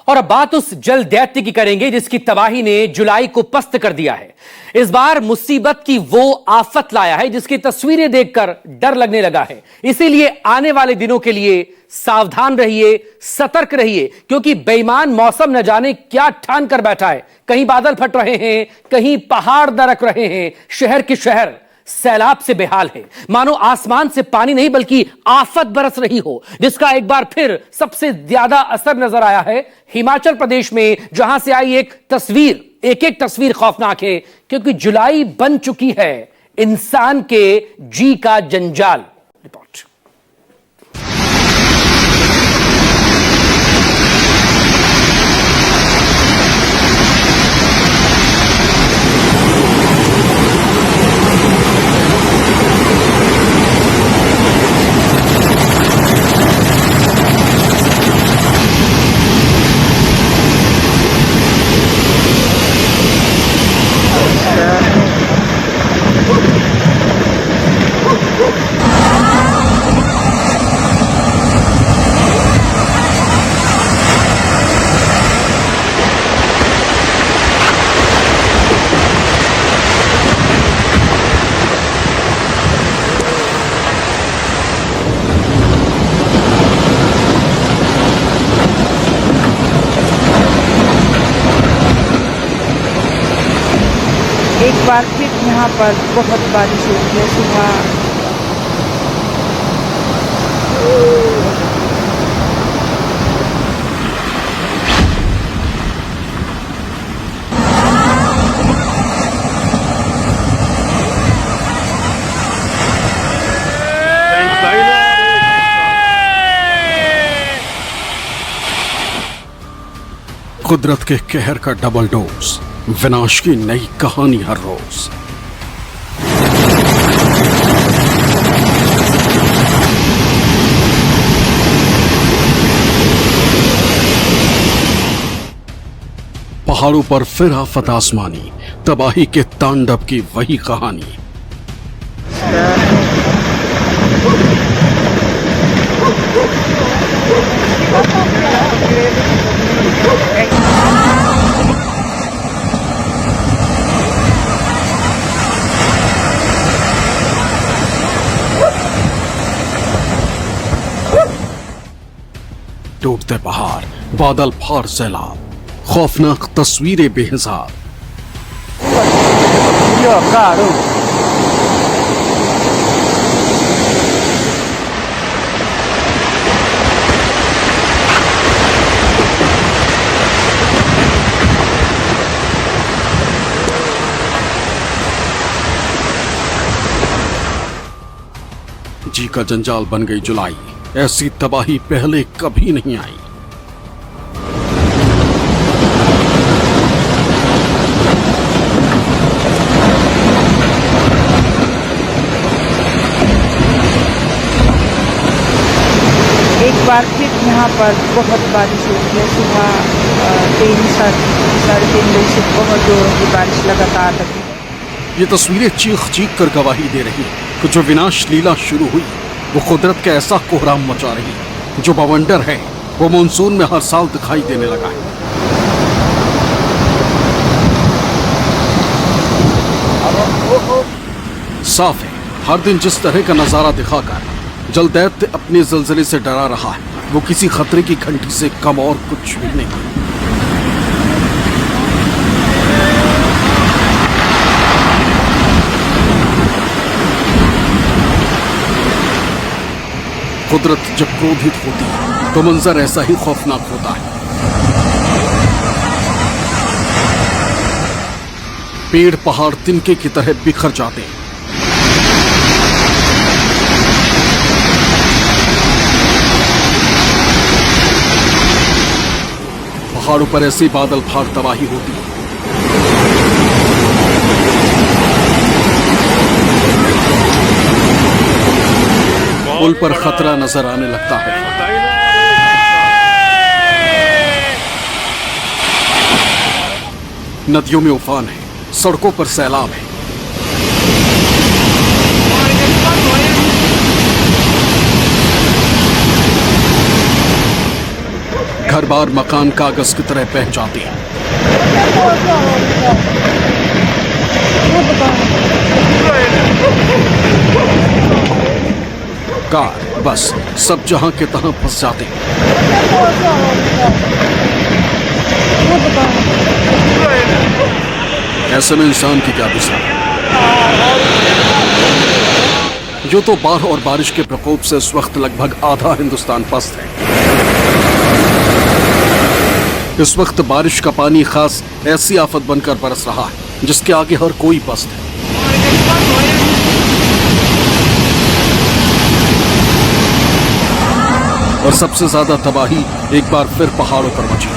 और अब बात उस जल दैत्य की करेंगे जिसकी तबाही ने जुलाई को पस्त कर दिया है। इस बार मुसीबत की वो आफत लाया है जिसकी तस्वीरें देखकर डर लगने लगा है। इसीलिए आने वाले दिनों के लिए सावधान रहिए, सतर्क रहिए, क्योंकि बेईमान मौसम न जाने क्या ठान कर बैठा है। कहीं बादल फट रहे हैं, कहीं पहाड़ दरक रहे हैं, शहर के शहर सैलाब से बेहाल है। मानो आसमान से पानी नहीं बल्कि आफत बरस रही हो, जिसका एक बार फिर सबसे ज्यादा असर नजर आया है हिमाचल प्रदेश में, जहां से आई एक एक तस्वीर खौफनाक है, क्योंकि जुलाई बन चुकी है इंसान के जी का जंजाल। रिपोर्ट। एक बार फिर यहाँ पर बहुत बारिश हुई है सुबह। कुदरत के कहर का डबल डोज, विनाश की नई कहानी हर रोज। पहाड़ों पर फिर आफत आसमानी, तबाही के तांडव की वही कहानी। टूटते पहाड़, बादल फाड़ सैलाब, खौफनाक तस्वीरें बेहिसाब। जी का जंजाल बन गई जुलाई, ऐसी तबाही पहले कभी नहीं आई। एक बार फिर यहाँ पर बहुत बारिश हुई है सुबह। 3-3:30 बजे से बहुत जोरों की बारिश लगातार लगी। ये तस्वीरें चीख चीख कर गवाही दे रही कि जो विनाश लीला शुरू हुई वो कुदरत का ऐसा कोहराम मचा रही है जो बवंडर है वो मानसून में हर साल दिखाई देने लगा है। साफ है, हर दिन जिस तरह का नजारा दिखाकर जल दैत्य अपने जलजले से डरा रहा है, वो किसी खतरे की घंटी से कम और कुछ भी नहीं। कुदरत जब क्रोधित होती है तो मंजर ऐसा ही खौफनाक होता है। पेड़ पहाड़ तिनके की तरह बिखर जाते हैं। पहाड़ों पर ऐसे बादल फाड़ तबाही होती है। पुल पर खतरा नजर आने लगता है। नदियों में उफान है, सड़कों पर सैलाब है। हर बार मकान कागज की तरह बह जाते हैं। कार, बस सब जहां के तहां फंस जाते हैं। ऐसे में इंसान की क्या दिशा? जो तो बाढ़ और बारिश के प्रकोप से इस वक्त लगभग आधा हिंदुस्तान पस्त है। इस वक्त बारिश का पानी खास ऐसी आफत बनकर बरस रहा है जिसके आगे हर कोई पस्त है। और सबसे ज्यादा तबाही एक बार फिर पहाड़ों पर मची।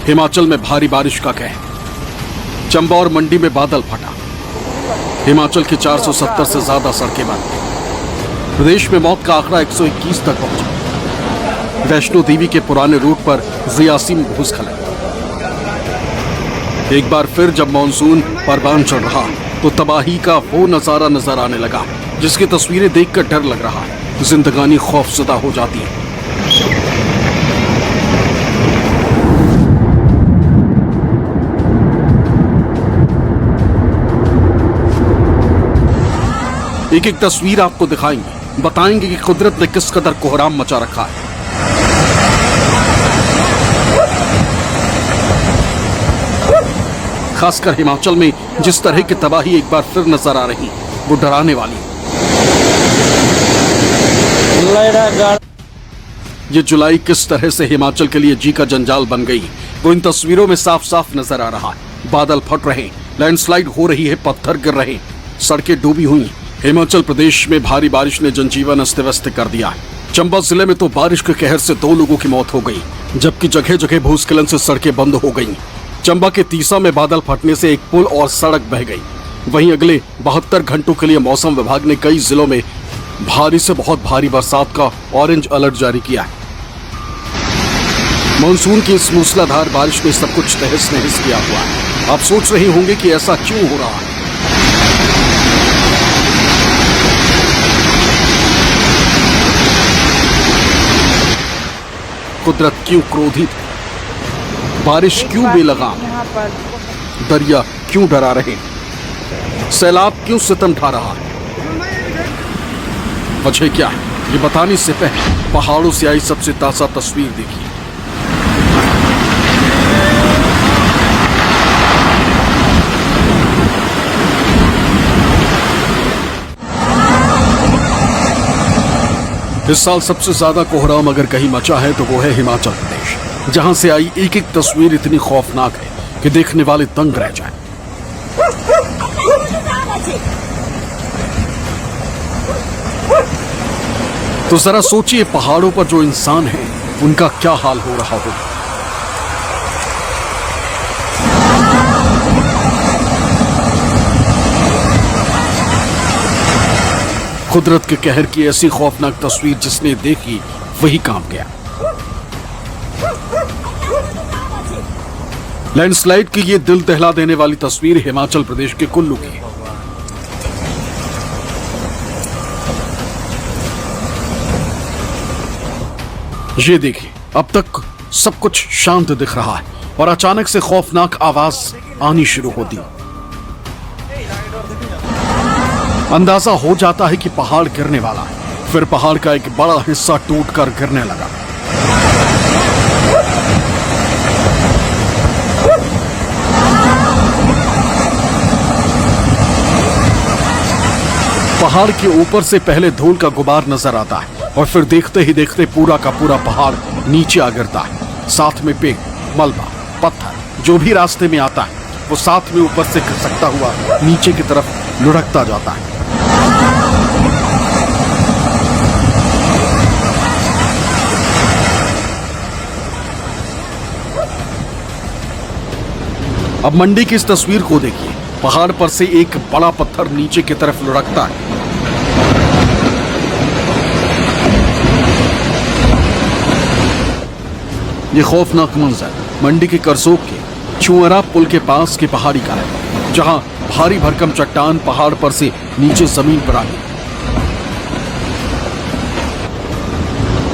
हिमाचल में भारी बारिश का कहर। चंबा और मंडी में बादल फटा। हिमाचल की 470 से ज्यादा सड़कें बंद। प्रदेश में मौत का आंकड़ा 121 तक पहुंचा। वैष्णो देवी के पुराने रूट पर जियासी में भूस्खलन। एक बार फिर जब मॉनसून परवान चढ़ रहा तो तबाही का वो नजारा नजर आने लगा जिसकी तस्वीरें देखकर डर लग रहा है। जिंदगानी खौफजदा हो जाती है। एक एक तस्वीर आपको दिखाएंगे, बताएंगे कि कुदरत ने किस कदर कोहराम मचा रखा है। खासकर हिमाचल में जिस तरह की तबाही एक बार फिर नजर आ रही वो डराने वाली। ये जुलाई किस तरह से हिमाचल के लिए जी का जंजाल बन गई वो इन तस्वीरों में साफ साफ नजर आ रहा है। बादल फट रहे, लैंडस्लाइड हो रही है, पत्थर गिर रहे, सड़कें डूबी हुई। हिमाचल प्रदेश में भारी बारिश ने जनजीवन अस्त व्यस्त कर दिया है। चंबा जिले में तो बारिश के कहर से 2 लोगों की मौत हो गई, जबकि जगह जगह भूस्खलन से सड़कें बंद हो गईं। चंबा के तीसा में बादल फटने से एक पुल और सड़क बह गई। वहीं अगले 72 घंटों के लिए मौसम विभाग ने कई जिलों में भारी से बहुत भारी बरसात का ऑरेंज अलर्ट जारी किया है। मानसून की इस मूसलाधार बारिश ने सब कुछ तहस नहस किया हुआ है। आप सोच रहे होंगे कि ऐसा क्यों हो रहा है। कुदरत क्यों क्रोधित है? बारिश क्यों बेलगाम? दरिया क्यों डरा रहे? सैलाब क्यों सितम ढा रहा है? वजह क्या है ये बताने से पहले पहाड़ों से आई सबसे ताजा तस्वीर देखिए। इस साल सबसे ज्यादा कोहराम अगर कहीं मचा है तो वो है हिमाचल प्रदेश, जहां से आई एक एक तस्वीर इतनी खौफनाक है कि देखने वाले दंग रह जाएं। तो जरा सोचिए पहाड़ों पर जो इंसान हैं उनका क्या हाल हो रहा होगा। कुदरत के कहर की ऐसी खौफनाक तस्वीर जिसने देखी वही कांप गया। लैंडस्लाइड की ये दिल दहला देने वाली तस्वीर हिमाचल प्रदेश के कुल्लू की है। ये देखिए, अब तक सब कुछ शांत दिख रहा है और अचानक से खौफनाक आवाज आनी शुरू होती। अंदाजा हो जाता है कि पहाड़ गिरने वाला है। फिर पहाड़ का एक बड़ा हिस्सा टूटकर गिरने लगा। पहाड़ के ऊपर से पहले धूल का गुबार नजर आता है और फिर देखते ही देखते पूरा का पूरा पहाड़ नीचे आ गिरता है। साथ में पेड़, मलबा, पत्थर जो भी रास्ते में आता है वो साथ में ऊपर से खिसकता हुआ नीचे की तरफ लुढ़कता जाता है। अब मंडी की इस तस्वीर को देखिए। पहाड़ पर से एक बड़ा पत्थर नीचे की तरफ लुढ़कता है। ये खौफनाक मंजर मंडी के करसोग के चुअरा पुल के पास की पहाड़ी का है, जहां भारी भरकम चट्टान पहाड़ पर से नीचे जमीन पर आ गई।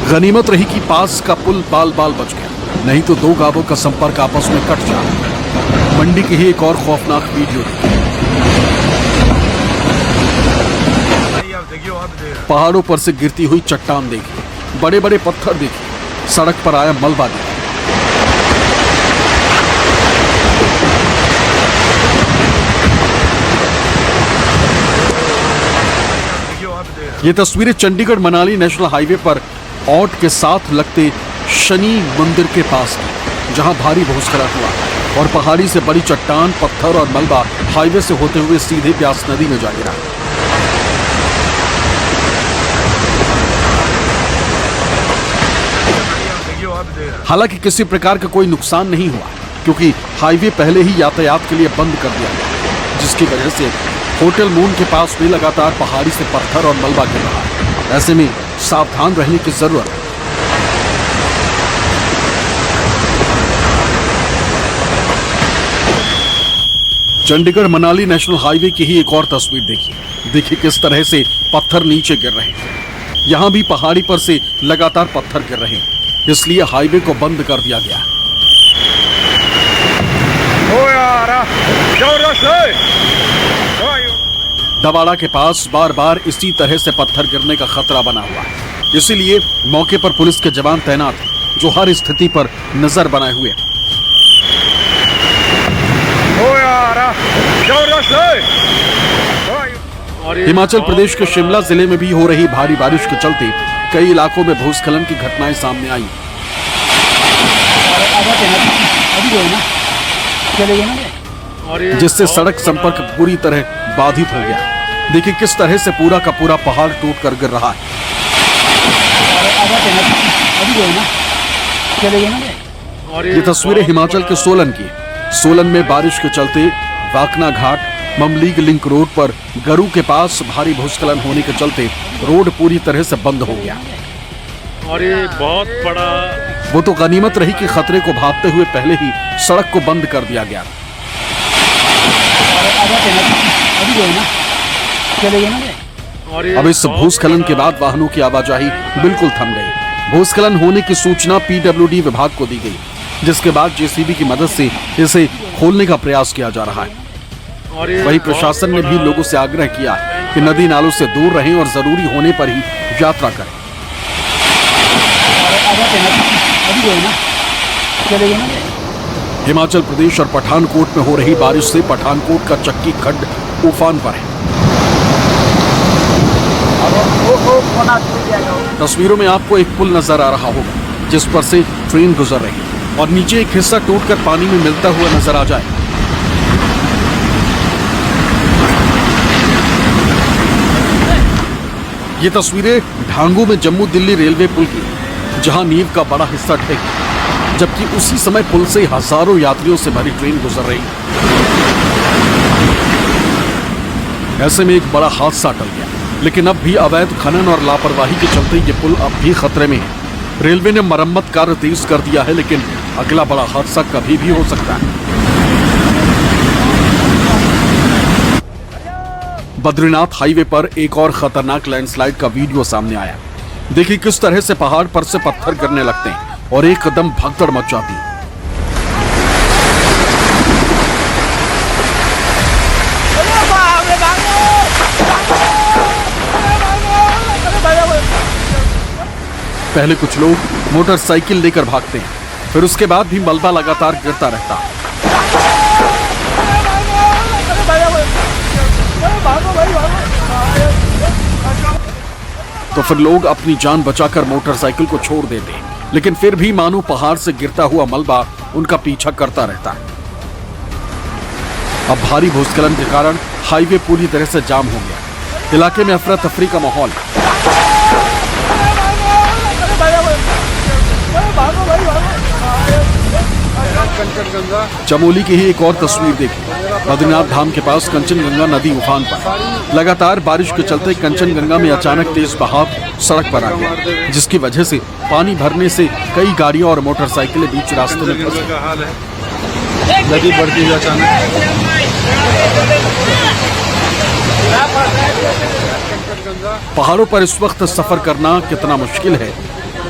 गनीमत रही कि पास का पुल बाल बाल बच गया, नहीं तो दो गांवों का संपर्क आपस में कट जाता। मंडी की ही एक और खौफनाक वीडियो पहाड़ों पर से गिरती हुई चट्टान देखी, बड़े बड़े पत्थर देखे, सड़क पर आया मलबा देखा। ये तस्वीरें चंडीगढ़ मनाली नेशनल हाईवे पर औट के साथ लगते शनि मंदिर के पास है, जहां भारी भूस्खलन हुआ और पहाड़ी से बड़ी चट्टान, पत्थर और मलबा हाईवे से होते हुए सीधे ब्यास नदी में जा गिरा। हालांकि किसी प्रकार का कोई नुकसान नहीं हुआ, क्योंकि हाईवे पहले ही यातायात के लिए बंद कर दिया गया, जिसकी वजह से होटल मून के पास भी लगातार पहाड़ी से पत्थर और मलबा गिर रहा है। ऐसे में सावधान रहने की जरूरत है। चंडीगढ़ मनाली नेशनल हाईवे की ही एक और तस्वीर देखिए किस तरह से पत्थर नीचे गिर रहे हैं। यहां भी पहाड़ी पर से लगातार पत्थर गिर रहे हैं, इसलिए हाईवे को बंद कर दिया गया। दवाड़ा के पास बार बार इसी तरह से पत्थर गिरने का खतरा बना हुआ है, इसीलिए मौके पर पुलिस के जवान तैनात हैं, जो हर स्थिति पर नजर बनाए हुए हैं। हिमाचल प्रदेश के शिमला जिले में भी हो रही भारी बारिश के चलते कई इलाकों में भूस्खलन की घटनाएं सामने आई, जिससे सड़क संपर्क पूरी तरह बाधित हो गया। देखिए किस तरह से पूरा का पूरा पहाड़ टूट कर गिर रहा है। ये तस्वीरें हिमाचल के सोलन की है। सोलन में बारिश के चलते वाकना घाट ममलीग लिंक रोड पर गरू के पास भारी भूस्खलन होने के चलते रोड पूरी तरह से बंद हो गया। और ये बहुत बड़ा वो तो गनीमत रही कि खतरे को भांपते हुए पहले ही सड़क को बंद कर दिया गया। अब इस भूस्खलन के बाद वाहनों की आवाजाही बिल्कुल थम गई। भूस्खलन होने की सूचना पीडब्ल्यूडी विभाग को दी गई, जिसके बाद जेसीबी की मदद से इसे खोलने का प्रयास किया जा रहा है। वहीं प्रशासन ने भी लोगों से आग्रह किया कि नदी नालों से दूर रहें और जरूरी होने पर ही यात्रा करें। हिमाचल प्रदेश और पठानकोट में हो रही बारिश से पठानकोट का चक्की खड्ड उफान पर है। तस्वीरों में आपको एक पुल नजर आ रहा होगा, जिस पर से ट्रेन गुजर रही है और नीचे एक हिस्सा टूटकर पानी में मिलता हुआ नजर आ जाए। ये तस्वीरें ढांगू में जम्मू दिल्ली रेलवे पुल की, जहां नींव का बड़ा हिस्सा ढह गया, जबकि उसी समय पुल से हजारों यात्रियों से भरी ट्रेन गुजर रही। ऐसे में एक बड़ा हादसा टल गया, लेकिन अब भी अवैध खनन और लापरवाही के चलते ये पुल अब भी खतरे में है। रेलवे ने मरम्मत कार्य तेज कर दिया है, लेकिन अगला बड़ा हादसा कभी भी हो सकता है। बद्रीनाथ हाईवे पर एक और खतरनाक लैंडस्लाइड का वीडियो सामने आया। देखिए किस तरह से पहाड़ पर से पत्थर गिरने लगते हैं और एकदम भगदड़ मच जाती है। पहले कुछ लोग मोटरसाइकिल लेकर भागते हैं, फिर उसके बाद भी मलबा लगातार गिरता रहता है। तो फिर लोग अपनी जान बचाकर मोटरसाइकिल को छोड़ देते हैं, लेकिन फिर भी मानो पहाड़ से गिरता हुआ मलबा उनका पीछा करता रहता है। अब भारी भूस्खलन के कारण हाईवे पूरी तरह से जाम हो गया। इलाके में अफरा तफरी का माहौल। चमोली की ही एक और तस्वीर देखी। बद्रीनाथ धाम के पास कंचनगंगा नदी उफान पर। लगातार बारिश के चलते कंचनगंगा में अचानक तेज बहाव सड़क पर आ गया, जिसकी वजह से पानी भरने से कई गाड़ियां और मोटरसाइकिलें बीच रास्ते में फंस गई। नदी बढ़ती हुई अचानक। पहाड़ों पर इस वक्त सफर करना कितना मुश्किल है,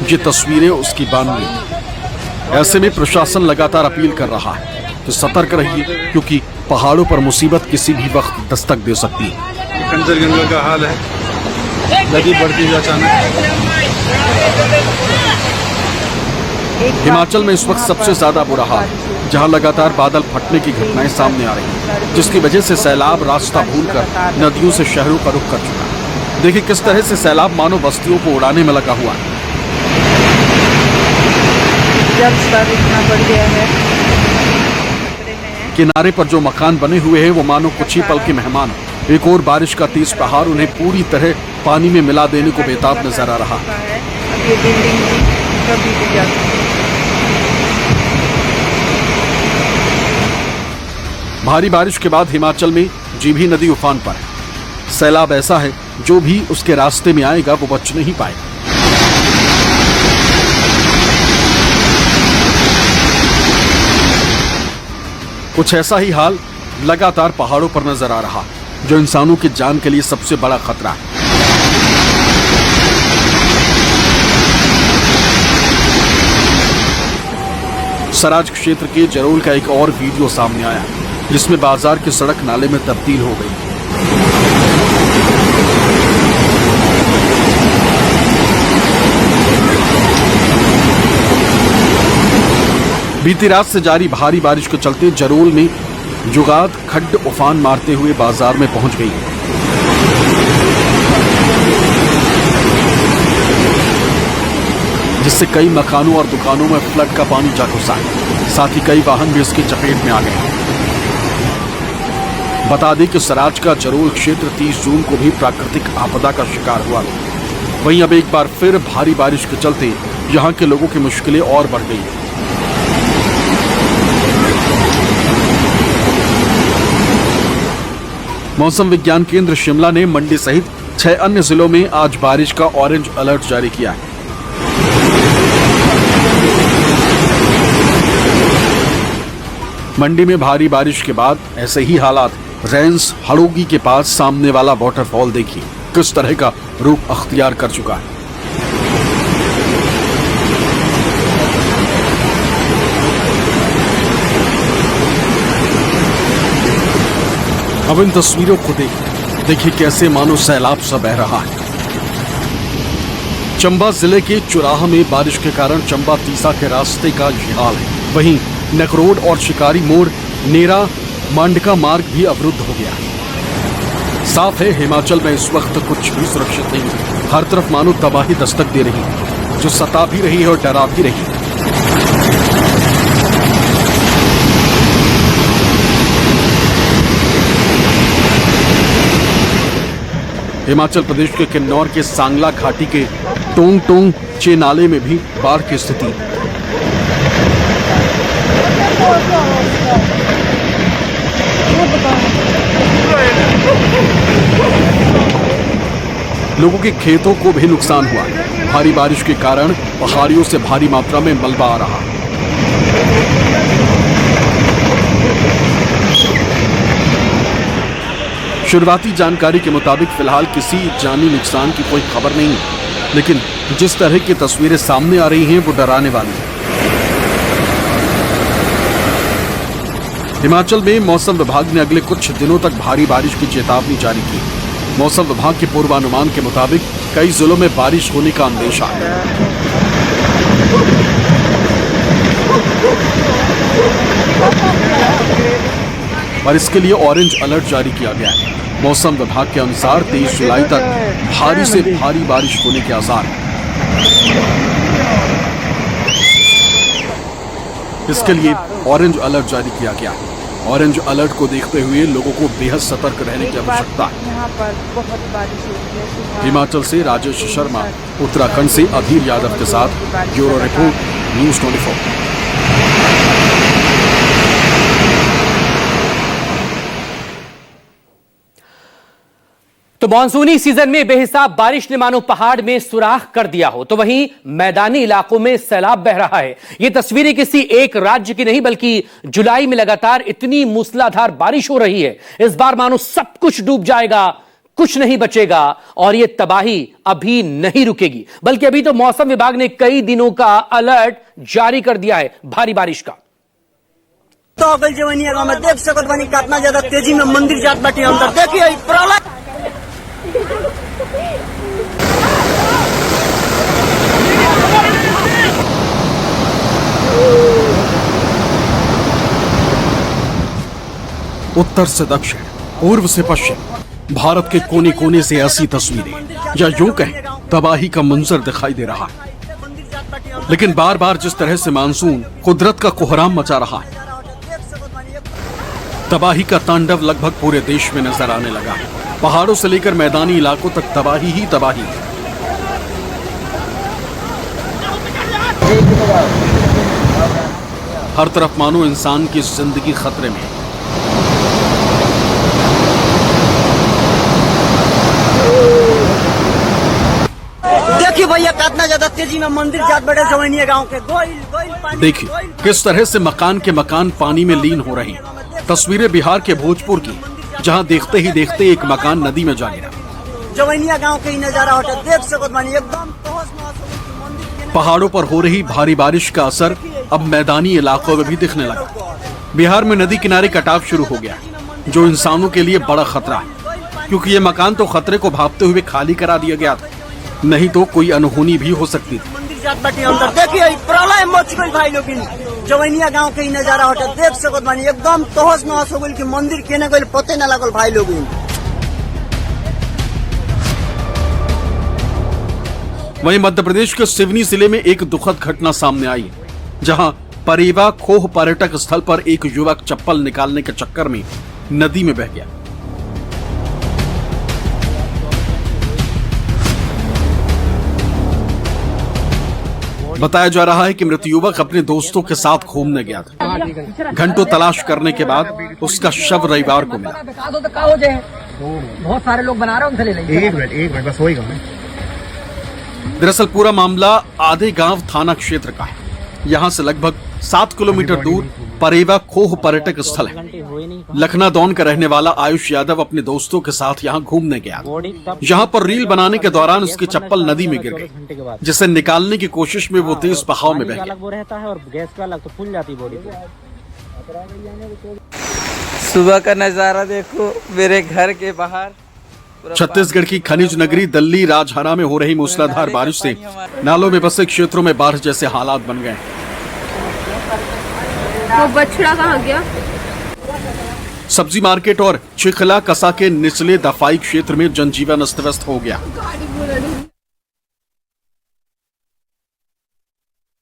ये तस्वीरें उसकी बानवी। ऐसे में प्रशासन लगातार अपील कर रहा है कि सतर्क रहिए, क्योंकि पहाड़ों पर मुसीबत किसी भी वक्त दस्तक दे सकती है। कंचनजंगा का हाल है, नदी बढ़ती हुई अचानक। हिमाचल में इस वक्त सबसे ज्यादा बुरा हाल, जहां लगातार बादल फटने की घटनाएं सामने आ रही हैं, जिसकी वजह से सैलाब रास्ता भूलकर नदियों से शहरों का रुख कर चुका है। देखिए किस तरह से सैलाब मानो बस्तियों को उड़ाने में लगा हुआ है। जल स्तर इतना बढ़ गया है, किनारे पर जो मकान बने हुए हैं वो मानो कुछ ही पल के मेहमान। एक और बारिश का तेज प्रहार उन्हें पूरी तरह पानी में मिला देने को बेताब नजर आ रहा है। अब ये बिल्डिंग कभी भी जा सकती है। भारी बारिश के बाद हिमाचल में जीभी नदी उफान पर है। सैलाब ऐसा है जो भी उसके रास्ते में आएगा वो बच नहीं पाएगा। कुछ ऐसा ही हाल लगातार पहाड़ों पर नजर आ रहा, जो इंसानों की जान के लिए सबसे बड़ा खतरा है। सराज क्षेत्र के जरोल का एक और वीडियो सामने आया, जिसमें बाजार की सड़क नाले में तब्दील हो गई। बीती रात से जारी भारी बारिश के चलते जरोल में जुगात खड्ड उफान मारते हुए बाजार में पहुंच गई, जिससे कई मकानों और दुकानों में फ्लड का पानी जा घुसा। साथ ही कई वाहन भी इसकी चपेट में आ गए। बता दें कि सराज का जरोल क्षेत्र 30 जून को भी प्राकृतिक आपदा का शिकार हुआ। वहीं अब एक बार फिर भारी बारिश के चलते यहां के लोगों की मुश्किलें और बढ़ गई। मौसम विज्ञान केंद्र शिमला ने मंडी सहित 6 अन्य जिलों में आज बारिश का ऑरेंज अलर्ट जारी किया है। मंडी में भारी बारिश के बाद ऐसे ही हालात रेंस हड़ोगी के पास सामने वाला वाटरफॉल देखिए किस तरह का रूप अख्तियार कर चुका है। अब इन तस्वीरों को देखिए कैसे मानो सैलाब सा बह रहा है। चंबा जिले के चुराह में बारिश के कारण चंबा तीसा के रास्ते का ये हाल है। वहीं नकरोड और शिकारी मोड़ नेरा मांडका मार्ग भी अवरुद्ध हो गया है। साफ है हिमाचल में इस वक्त कुछ भी सुरक्षित नहीं। हर तरफ मानो तबाही दस्तक दे रही है, जो सता भी रही है और डरा भी रही है। हिमाचल प्रदेश के किन्नौर के सांगला घाटी के टोंग टोंग चे नाले में भी बाढ़ की स्थिति। लोगों के खेतों को भी नुकसान हुआ। भारी बारिश के कारण पहाड़ियों से भारी मात्रा में मलबा आ रहा। शुरुआती जानकारी के मुताबिक फिलहाल किसी जानी नुकसान की कोई खबर नहीं, लेकिन जिस तरह की तस्वीरें सामने आ रही हैं वो डराने वाली हैं। हिमाचल में मौसम विभाग ने अगले कुछ दिनों तक भारी बारिश की चेतावनी जारी की। मौसम विभाग के पूर्वानुमान के मुताबिक कई जिलों में बारिश होने का अंदेशा है और इसके लिए ऑरेंज अलर्ट जारी किया गया है। मौसम विभाग के अनुसार 23 जुलाई तक भारी से भारी बारिश होने के आसार हैं। इसके लिए ऑरेंज अलर्ट जारी किया गया है। ऑरेंज अलर्ट को देखते हुए लोगों को बेहद सतर्क रहने की आवश्यकता है। यहाँ पर बहुत बारिश हुई है। हिमाचल से राजेश शर्मा, उत्तराखंड से अधीर यादव के साथ ब्यूरो रिपोर्ट न्यूज़ 24। तो मानसूनी सीजन में बेहिसाब बारिश ने मानो पहाड़ में सुराख कर दिया हो, तो वहीं मैदानी इलाकों में सैलाब बह रहा है। ये तस्वीरें किसी एक राज्य की नहीं, बल्कि जुलाई में लगातार इतनी मूसलाधार बारिश हो रही है, इस बार मानो सब कुछ डूब जाएगा, कुछ नहीं बचेगा। और ये तबाही अभी नहीं रुकेगी, बल्कि अभी तो मौसम विभाग ने कई दिनों का अलर्ट जारी कर दिया है भारी बारिश का। तो जवनिया गांव में देख सकत बानी कितना ज्यादा तेजी में मंदिर जात बाटी अंदर देखिए प्रलय। उत्तर से दक्षिण, पूर्व से पश्चिम, भारत के कोने कोने से ऐसी तस्वीरें या यूं कहें तबाही का मंजर दिखाई दे रहा है। लेकिन बार बार जिस तरह से मानसून कुदरत का कोहराम मचा रहा है, तबाही का तांडव लगभग पूरे देश में नजर आने लगा है। पहाड़ों से लेकर मैदानी इलाकों तक तबाही ही तबाही है। हर तरफ मानो इंसान की जिंदगी खतरे में। देखिए भैया कितना ज्यादा तेजी में मंदिर जात बड़े जवनिया गांव के गोइल देखिए किस तरह से मकान के मकान पानी में लीन हो रहे हैं। तस्वीरें बिहार के भोजपुर की, जहां देखते ही देखते एक मकान नदी में जा गिरा। जवनिया गांव के ही नजारा होता देख सकत बानी एकदम तहस-नहस। पहाड़ों पर हो रही भारी बारिश का असर अब मैदानी इलाकों में भी दिखने लगा। बिहार में नदी किनारे कटाव शुरू हो गया, जो इंसानों के लिए बड़ा खतरा है, क्योंकि ये मकान तो खतरे को भांपते हुए खाली करा दिया गया था, नहीं तो कोई अनहोनी भी हो सकती थी। मंदिर जात बाटी अंदर देखिए प्रलय मच गइल भाई लोगिन। जवनिया गांव के ही नजारा होता देख सकत बानी एकदम तहस-नहस हो गइल कि मंदिर केने गइल पते न लागल भाई लोगिन। वहीं मध्य प्रदेश के सिवनी जिले में एक दुखद घटना सामने आई, जहां परेवा खोह पर्यटक स्थल पर एक युवक चप्पल निकालने के चक्कर में नदी में बह गया। बताया जा रहा है कि मृत युवक अपने दोस्तों के साथ घूमने गया था। घंटों तलाश करने के बाद उसका शव रविवार को मिला। बहुत सारे लोग बना रहे हैं, एक मिनट बस होएगा। दरअसल पूरा मामला आधे गांव थाना क्षेत्र का है। यहां से लगभग 7 किलोमीटर दूर परेवा खोह पर्यटक स्थल है। लखनादौन का रहने वाला आयुष यादव अपने दोस्तों के साथ यहां घूमने गया। यहां पर रील बनाने के दौरान उसकी चप्पल नदी में गिर गई, जिसे निकालने की कोशिश में वो तेज बहाव में बह गया। सुबह का नजारा देखो मेरे घर के बाहर। छत्तीसगढ़ की खनिज नगरी दिल्ली राजहरा में हो रही मूसलाधार बारिश से नालों में बसे क्षेत्रों में बाढ़ जैसे हालात बन गए। वो बछड़ा कहाँ गया? सब्जी मार्केट और चिखला कसा के निचले दफाई क्षेत्र में जनजीवन अस्त व्यस्त हो गया।